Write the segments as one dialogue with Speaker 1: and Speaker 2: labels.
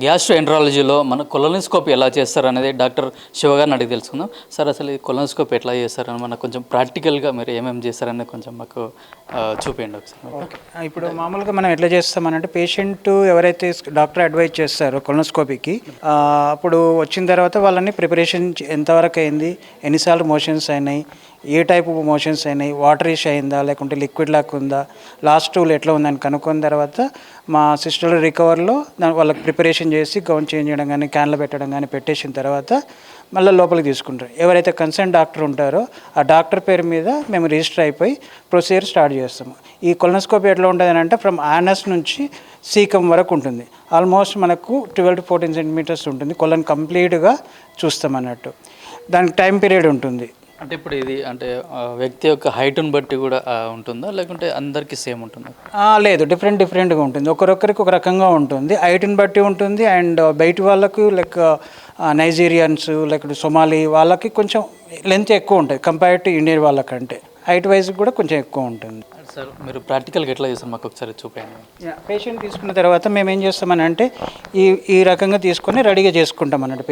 Speaker 1: గ్యాస్ట్రోఎంట్రాలజీలో మన కొలనోస్కోపీ ఎలా చేస్తారనేది డాక్టర్ శివ గారిని అడిగి తెలుసుకుందాం. సార్ అసలు ఈ కొలనోస్కోపీ ఎట్లా చేస్తారని మనకు కొంచెం ప్రాక్టికల్గా మీరు ఏమేమి చేస్తారనేది కొంచెం మాకు చూపించండి ఒకసారి.
Speaker 2: ఓకే. ఇప్పుడు మామూలుగా మనం ఎట్లా చేస్తామనంటే పేషెంట్ ఎవరైతే డాక్టర్ అడ్వైజ్ చేస్తారో కొలనోస్కోపీకి అప్పుడు వచ్చిన తర్వాత వాళ్ళని ప్రిపరేషన్ ఎంతవరకు అయింది, ఎన్నిసార్లు మోషన్స్ అయినాయి, ఏ టైప్ మోషన్స్ అయినాయి, వాటరిష్ అయిందా లేకుంటే లిక్విడ్ లాక్ ఉందా, లాస్ట్ టూల్ ఎట్లా ఉందని కనుక్కున్న తర్వాత మా సిస్టర్ రికవర్లో వాళ్ళకి ప్రిపరేషన్ చేసి గౌన్ చేంజ్ చేయడం కానీ క్యాన్లో పెట్టడం కానీ పెట్టేసిన తర్వాత మళ్ళీ లోపలికి తీసుకుంటారు. ఎవరైతే కన్సర్న్ డాక్టర్ ఉంటారో ఆ డాక్టర్ పేరు మీద మేము రిజిస్టర్ అయిపోయి ప్రొసీజర్ స్టార్ట్ చేస్తాము. ఈ కొలనోస్కోపీ ఎట్లా ఉంటుంది అంటే ఫ్రమ్ యానస్ నుంచి సీకం వరకు ఉంటుంది. ఆల్మోస్ట్ మనకు 12 to 14 సెంటీమీటర్స్ ఉంటుంది. కొలన్ కంప్లీట్గా చూస్తాం అన్నట్టు. దానికి టైం పీరియడ్ ఉంటుంది.
Speaker 1: అంటే ఇప్పుడు ఇది అంటే వ్యక్తి యొక్క హైట్ని బట్టి కూడా ఉంటుందా లేకుంటే అందరికీ సేమ్ ఉంటుందా?
Speaker 2: లేదు, డిఫరెంట్గా ఉంటుంది. ఒకరొకరికి ఒక రకంగా ఉంటుంది. హైట్ని బట్టి ఉంటుంది. అండ్ బయట వాళ్ళకు లైక్ నైజీరియన్స్ లేకపోతే సొమాలి వాళ్ళకి కొంచెం లెంత్ ఎక్కువ ఉంటుంది కంపేర్ టు ఇండియన్ వాళ్ళకంటే. హైట్ వైజ్ కూడా కొంచెం ఎక్కువ ఉంటుంది.
Speaker 1: సార్ మీరు ప్రాక్టికల్గా ఎట్లా చేస్తారు మాకు ఒకసారి చూపించండి.
Speaker 2: పేషెంట్ తీసుకున్న తర్వాత మేము ఏం చేస్తామని అంటే ఈ రకంగా తీసుకొని రెడీగా చేసుకుంటాం అన్నట్టు.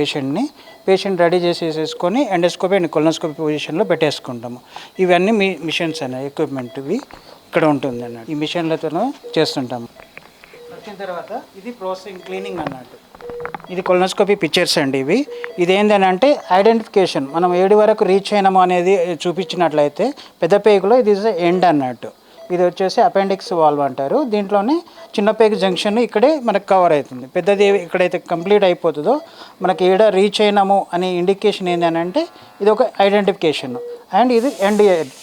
Speaker 2: పేషెంట్ రెడీ చేసేసుకొని ఎండోస్కోపీ అండ్ కొలనోస్కోపీ పొజిషన్లో పెట్టేసుకుంటాము. ఇవన్నీ మిషన్స్ అనే ఎక్విప్మెంట్ ఇవి ఇక్కడ ఉంటుంది అన్నట్టు. ఈ మిషన్లతో చేస్తుంటాము. వచ్చిన తర్వాత ఇది ప్రాసెసింగ్ క్లీనింగ్ అన్నట్టు. ఇది కొలనోస్కోపీ పిక్చర్స్ అండి ఇవి. ఇది ఏంటంటే ఐడెంటిఫికేషన్, మనం ఏడు వరకు రీచ్ అయినాము అనేది చూపించినట్లయితే పెద్ద పేగులో ఇది ఎండ్ అన్నట్టు. ఇది వచ్చేసి అపెండిక్స్ వాల్వ్ అంటారు. దీంట్లోనే చిన్న పేగు జంక్షన్ ఇక్కడే మనకు కవర్ అవుతుంది. పెద్దది ఎక్కడైతే కంప్లీట్ అయిపోతుందో మనకి ఏడ రీచ్ అయినాము అనే ఇండికేషన్ ఏంటంటే ఇది ఒక ఐడెంటిఫికేషన్. అండ్ ఇది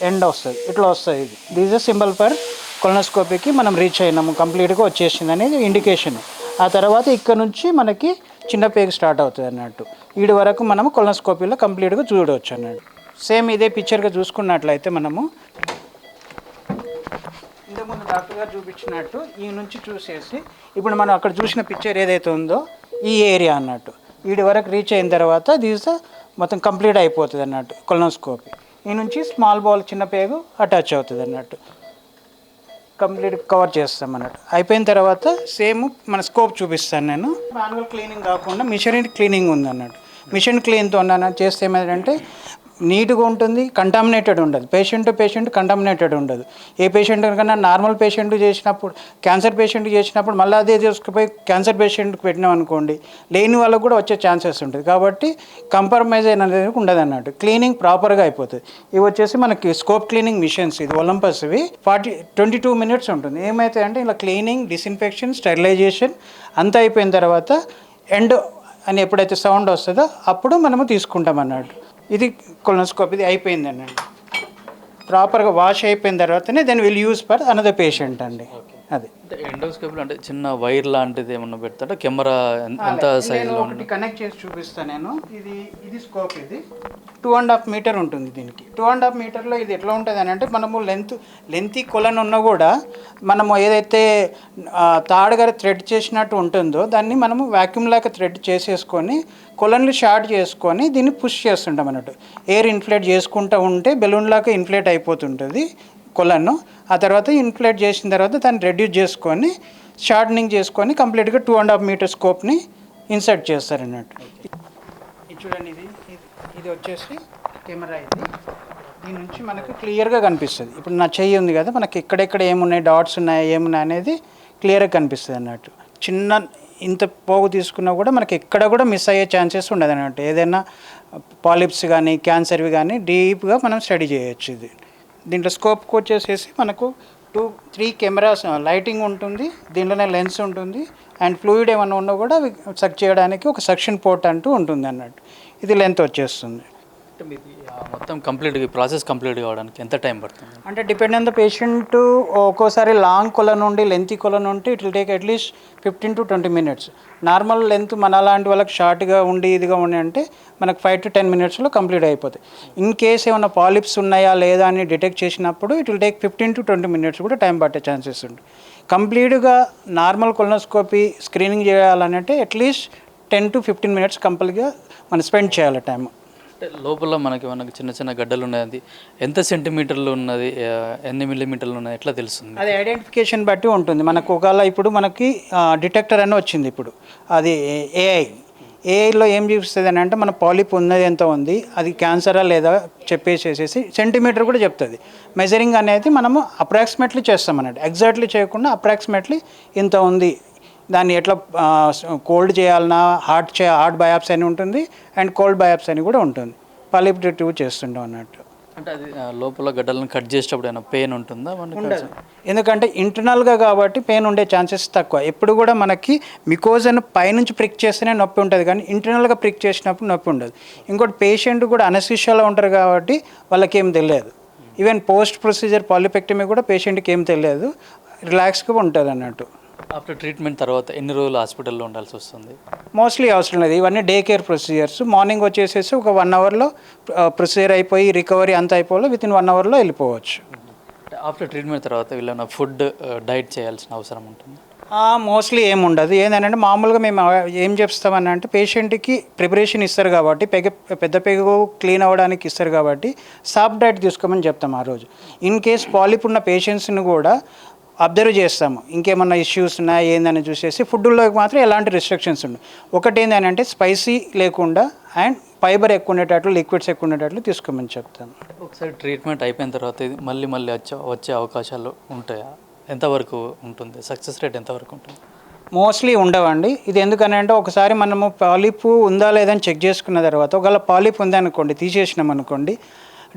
Speaker 2: ఎండ్ వస్తుంది, ఇట్లా వస్తుంది. ఇది దిస్ ఇస్ సింబల్ ఫర్ కొలనోస్కోపీకి మనం రీచ్ అయినాము, కంప్లీట్గా వచ్చేసింది అనేది ఇండికేషన్. ఆ తర్వాత ఇక్కడ నుంచి మనకి చిన్న పేగు స్టార్ట్ అవుతుంది అన్నట్టు. వీడి వరకు మనము కొలనోస్కోపీలో కంప్లీట్గా చూడవచ్చు అన్నట్టు. సేమ్ ఇదే పిక్చర్గా చూసుకున్నట్లయితే మనము ఇంతకుముందు డాక్టర్ గారు చూపించినట్టు ఈ నుంచి చూసేసి ఇప్పుడు మనం అక్కడ చూసిన పిక్చర్ ఏదైతే ఉందో ఈ ఏరియా అన్నట్టు వీడి వరకు రీచ్ అయిన తర్వాత దీస్ మొత్తం కంప్లీట్ అయిపోతుంది అన్నట్టు కొలనోస్కోపీ. ఈ నుంచి స్మాల్ బాల్ చిన్న పేగు అటాచ్ అవుతుంది అన్నట్టు. కంప్లీట్ కవర్ చేస్తాం అన్నట్టు. అయిపోయిన తర్వాత సేమ్ మన స్కోప్ చూపిస్తాను నేను. మాన్యువల్ క్లీనింగ్ కాకుండా మిషన్ క్లీనింగ్ ఉంది అన్నట్టు. మిషన్ క్లీన్తో చేస్తే ఏమైందంటే నీట్గా ఉంటుంది, కంటామినేటెడ్ ఉండదు. పేషెంట్ కంటామినేటెడ్ ఉండదు. ఏ పేషెంట్ కన్నా నార్మల్ పేషెంట్ చేసినప్పుడు, క్యాన్సర్ పేషెంట్ చేసినప్పుడు మళ్ళీ అదే చేసుకుపోయి క్యాన్సర్ పేషెంట్కి పెట్టినాం అనుకోండి, లేని వాళ్ళకు కూడా వచ్చే ఛాన్సెస్ ఉంటుంది. కాబట్టి కంప్రమైజ్ అనేది ఉండదు అన్నట్టు. క్లీనింగ్ ప్రాపర్గా అయిపోతుంది. ఇవి వచ్చేసి మనకి స్కోప్ క్లీనింగ్ మిషన్స్. ఇది ఒలంపస్. ఇవి 22 minutes ఉంటుంది. ఏమైతే అంటే ఇలా క్లీనింగ్, డిస్ఇన్ఫెక్షన్, స్టెరిలైజేషన్ అంతా అయిపోయిన తర్వాత ఎండ్ అని ఎప్పుడైతే సౌండ్ వస్తుందో అప్పుడు మనము తీసుకుంటాం అన్నట్టు. ఇది కొలనోస్కోపీ ఇది అయిపోయింది అన్నట్టు. ప్రాపర్గా వాష్ అయిపోయిన తర్వాతనే then will use for another patient అండి. అది
Speaker 1: అంటే ఎండోస్కోపీలో అంటే చిన్న వైర్ లాంటిది ఏమన్నా పెడతాడా? కెమెరా ఎంత సైజులో
Speaker 2: ఒకటి కనెక్ట్ చేసి చూపిస్తాను నేను. ఇది స్కోప్. ఇది 2.5 meter ఉంటుంది. దీనికి 2.5 meterలో ఇది ఎట్లా ఉంటుంది అని అంటే మనము లెంతీ కొలన్ ఉన్నా కూడా మనము ఏదైతే తాడుగా థ్రెడ్ చేసినట్టు ఉంటుందో దాన్ని మనము వ్యాక్యూమ్ లాగా థ్రెడ్ చేసేసుకొని కొలన్లు షార్ట్ చేసుకొని దీన్ని పుష్ చేస్తుంటాం అన్నట్టు. ఎయిర్ ఇన్ఫ్లేట్ చేసుకుంటూ ఉంటే బెలూన్ లాగా ఇన్ఫ్లేట్ అయిపోతుంటుంది కొలను. ఆ తర్వాత ఇన్ఫ్లేట్ చేసిన తర్వాత దాన్ని రెడ్యూస్ చేసుకొని షార్టనింగ్ చేసుకొని కంప్లీట్గా 2.5 meter స్కోప్ని ఇన్సర్ట్ చేస్తారన్నట్టు. ఇది చూడండి, ఇది వచ్చేసి కెమెరా. దీని నుంచి మనకు క్లియర్గా కనిపిస్తుంది. ఇప్పుడు నా చెయ్యి ఉంది కదా, మనకి ఎక్కడెక్కడ ఏమున్నాయి, డాట్స్ ఉన్నాయి, ఏమున్నాయి అనేది క్లియర్గా కనిపిస్తుంది అన్నట్టు. చిన్న ఇంత పోగు తీసుకున్నా కూడా మనకి ఎక్కడ కూడా మిస్ అయ్యే ఛాన్సెస్ ఉండదు అన్నట్టు. ఏదైనా పాలిప్స్ కానీ క్యాన్సర్వి కానీ డీప్గా మనం స్టడీ చేయొచ్చు. ఇది దీంట్లో స్కోప్కి వచ్చేసేసి మనకు 2-3 కెమెరాస్ లైటింగ్ ఉంటుంది. దీంట్లోనే లెన్స్ ఉంటుంది. అండ్ ఫ్లూయిడ్ ఏమైనా ఉన్నా కూడా సక్ చేయడానికి ఒక సక్షన్ పోర్ట్ అంటూ ఉంటుంది అన్నట్టు. ఇది లెంత్ వచ్చేస్తుంది.
Speaker 1: అంటే మీది మొత్తం ప్రాసెస్ కంప్లీట్ కావడానికి ఎంత టైం పడుతుంది?
Speaker 2: అంటే డిపెండ్ ఆన్ ద పేషెంట్. ఒక్కోసారి లాంగ్ కొల నుండి లెంతీ కొల నుండి it will take at least 15 to 20 minutes. Normal length మన అలాంటి వాళ్ళకి షార్ట్గా ఉండి ఇదిగా ఉండి అంటే మనకు 5 to 10 minutesలో కంప్లీట్ అయిపోతుంది. ఇన్ కేస్ ఏమైనా పాలిప్స్ ఉన్నాయా లేదా అని డిటెక్ట్ చేసినప్పుడు it will take 15 to 20 minutes కూడా టైం పట్టే ఛాన్సెస్ ఉంది. కంప్లీట్గా నార్మల్ కొలనోస్కోపీ స్క్రీనింగ్ చేయాలంటే అట్లీస్ట్ 10 to 15 minutes కంపల్గా మనం స్పెండ్ చేయాలి టైం.
Speaker 1: అంటే లోపల మనకి చిన్న చిన్న గడ్డలు ఉన్నది, ఎంత సెంటీమీటర్లు ఉన్నది, ఎన్ని మిల్లీమీటర్లు ఉన్నది ఎట్లా తెలుస్తుంది?
Speaker 2: అది ఐడెంటిఫికేషన్ బట్టి ఉంటుంది. మనకు ఒకవేళ ఇప్పుడు మనకి డిటెక్టర్ అని వచ్చింది ఇప్పుడు, అది ఏఐలో ఏం చూపిస్తుంది అని అంటే మన పాలిప్ ఉన్నది ఎంత ఉంది, అది క్యాన్సరా లేదా చెప్పేసేసి సెంటీమీటర్ కూడా చెప్తుంది. మెజరింగ్ అనేది మనము అప్రాక్సిమేట్లీ చేస్తాం అన్నట్టు, ఎగ్జాక్ట్లీ చేయకుండా అప్రాక్సిమేట్లీ ఇంత ఉంది. దాన్ని ఎట్లా కోల్డ్ చేయాలన్నా హార్ట్ బయాప్సీ అని ఉంటుంది అండ్ కోల్డ్ బయాప్సీ అని కూడా ఉంటుంది. పాలిప్ రిమూవ్ చేస్తుంటాం అన్నట్టు.
Speaker 1: అంటే అది లోపల గడ్డలను కట్ చేసేటప్పుడు ఏమైనా పెయిన్ ఉంటుందా మనకి?
Speaker 2: ఉండదు, ఎందుకంటే ఇంటర్నల్గా కాబట్టి పెయిన్ ఉండే ఛాన్సెస్ తక్కువ. ఎప్పుడు కూడా మనకి మికోజన్ పైనుంచి ప్రిక్ చేస్తేనే నొప్పి ఉంటుంది, కానీ ఇంటర్నల్గా ప్రిక్ చేసినప్పుడు నొప్పి ఉండదు. ఇంకోటి పేషెంట్ కూడా అనస్థీషియాలో ఉంటారు కాబట్టి వాళ్ళకి ఏం తెలియదు. ఈవెన్ పోస్ట్ ప్రొసీజర్ పాలిపెక్టమీ కూడా పేషెంట్కి ఏం తెలియదు, రిలాక్స్గా ఉంటుంది అన్నట్టు.
Speaker 1: ఆఫ్టర్ ట్రీట్మెంట్ తర్వాత ఎన్ని రోజులు హాస్పిటల్లో ఉండాల్సి వస్తుంది?
Speaker 2: మోస్ట్లీ అవసరం లేదు, ఇవన్నీ డే కేర్ ప్రొసీజర్స్. మార్నింగ్ వచ్చేసేసి ఒక 1 అవర్లో ప్రొసీజర్ అయిపోయి రికవరీ అంతా అయిపోవాలి, వితిన్ 1 అవర్లో వెళ్ళిపోవచ్చు.
Speaker 1: ఆఫ్టర్ ట్రీట్మెంట్ తర్వాత వీళ్ళైనా ఫుడ్ డైట్ చేయాల్సిన అవసరం ఉంటుంది?
Speaker 2: మోస్ట్లీ ఏముండదు. ఏంటంటే మామూలుగా మేము ఏం చెప్తామని అంటే పేషెంట్కి ప్రిపరేషన్ ఇస్తారు కాబట్టి పెద్ద పెగు క్లీన్ అవ్వడానికి ఇస్తారు కాబట్టి సాఫ్ట్ డైట్ తీసుకోమని చెప్తాం ఆ రోజు. ఇన్ కేస్ పాలిప్ ఉన్న పేషెంట్స్ని కూడా అబ్జర్వ్ చేస్తాము, ఇంకేమన్నా ఇష్యూస్ ఉన్నాయా ఏందని చూసేసి. ఫుడ్లోకి మాత్రం ఎలాంటి రిస్ట్రిక్షన్స్ ఉండవు. ఒకటి ఏంటంటే స్పైసీ లేకుండా అండ్ ఫైబర్ ఎక్కువ ఉండేటట్లు, లిక్విడ్స్ ఎక్కువ ఉండేటట్లు తీసుకోమని చెప్తాను.
Speaker 1: ఒకసారి ట్రీట్మెంట్ అయిపోయిన తర్వాత ఇది మళ్ళీ వచ్చే అవకాశాలు ఉంటాయా? ఎంతవరకు ఉంటుంది? సక్సెస్ రేట్ ఎంతవరకు ఉంటుంది?
Speaker 2: మోస్ట్లీ ఉండవండి. ఇది ఎందుకనంటే ఒకసారి మనము పాలిప్ ఉందా లేదని చెక్ చేసుకున్న తర్వాత, ఒకవేళ పాలిప్ ఉందనుకోండి తీసేసినాం అనుకోండి,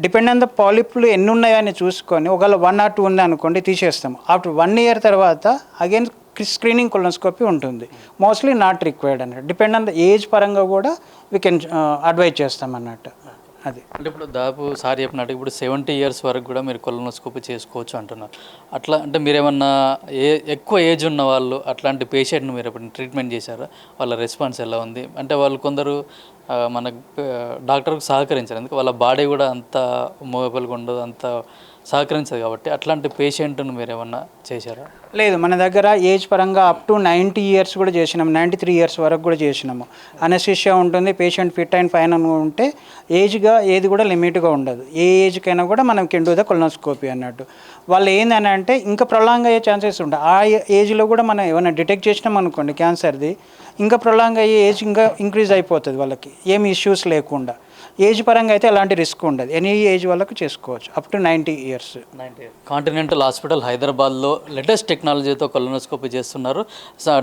Speaker 2: డిపెండ్ ఆన్ ద పాలిప్లు ఎన్ని ఉన్నాయని చూసుకొని ఒకవేళ 1 or 2 ఉంది అనుకోండి తీసేస్తాం. ఆఫ్టర్ 1 year తర్వాత అగైన్ స్క్రీనింగ్ కొలనోస్కోపీ ఉంటుంది. మోస్ట్లీ నాట్ రిక్వైర్డ్ అన్నట్టు. డిపెండ్ ఆన్ ద ఏజ్ పరంగా కూడా వీ కెన్ అడ్వైజ్ చేస్తాం అన్నట్టు. అది
Speaker 1: అంటే ఇప్పుడు దాదాపు సార్ చెప్పినట్టు ఇప్పుడు 70 years వరకు కూడా మీరు కొలనోస్కోపీ చేసుకోవచ్చు అంటున్నారు. అట్లా అంటే మీరేమన్నా ఎక్కువ ఏజ్ ఉన్న వాళ్ళు అట్లాంటి పేషెంట్ని మీరు ఎప్పుడు ట్రీట్మెంట్ చేశారా? వాళ్ళ రెస్పాన్స్ ఎలా ఉంది? అంటే వాళ్ళు కొందరు మనకు డాక్టర్కి సహకరించారు, ఎందుకు వాళ్ళ బాడీ కూడా అంత మూవబుల్గా ఉండదు, అంత సహకరించదు కాబట్టి అట్లాంటి పేషెంట్ను మీరు ఏమన్నా చేశారా?
Speaker 2: లేదు, మన దగ్గర ఏజ్ పరంగా అప్ టు 90 years కూడా చేసినాము, 93 years వరకు కూడా చేసినాము. అనస్థీషియా ఉంటుంది, పేషెంట్ ఫిట్ అండ్ ఫైన్ అని ఉంటే ఏజ్గా ఏది కూడా లిమిట్గా ఉండదు. ఏ ఏజ్కైనా కూడా మనం కెన్ డూ ద కొలనోస్కోపీ అన్నట్టు. వాళ్ళు ఏందని అంటే ఇంకా ప్రొలాంగ్ అయ్యే ఛాన్సెస్ ఉంటాయి. ఆ ఏజ్లో కూడా మనం ఏమైనా డిటెక్ట్ చేసినాం అనుకోండి క్యాన్సర్ది, ఇంకా ప్రొలాంగ్ అయ్యే ఏజ్ ఇంకా ఇంక్రీజ్ అయిపోతుంది వాళ్ళకి, ఏమి ఇష్యూస్ లేకుండా. ఏజ్ పరంగా అయితే ఎలాంటి రిస్క్ ఉండదు, ఎనీ ఏజ్ వాళ్ళకు చేసుకోవచ్చు up to 90 years.
Speaker 1: Continental hospital హైదరాబాద్లో లేటెస్ట్ టెక్నాలజీతో కొలనోస్కోపీ చేస్తున్నారు.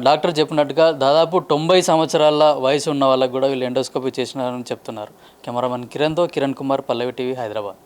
Speaker 1: డాక్టర్ చెప్పినట్టుగా దాదాపు 90 సంవత్సరాల వయసు ఉన్న వాళ్ళకు కూడా వీళ్ళు ఎండోస్కోపీ చేసినారని చెప్తున్నారు. కెమెరామెన్ కిరణ్తో కిరణ్ కుమార్, పల్లవి టీవీ, హైదరాబాద్.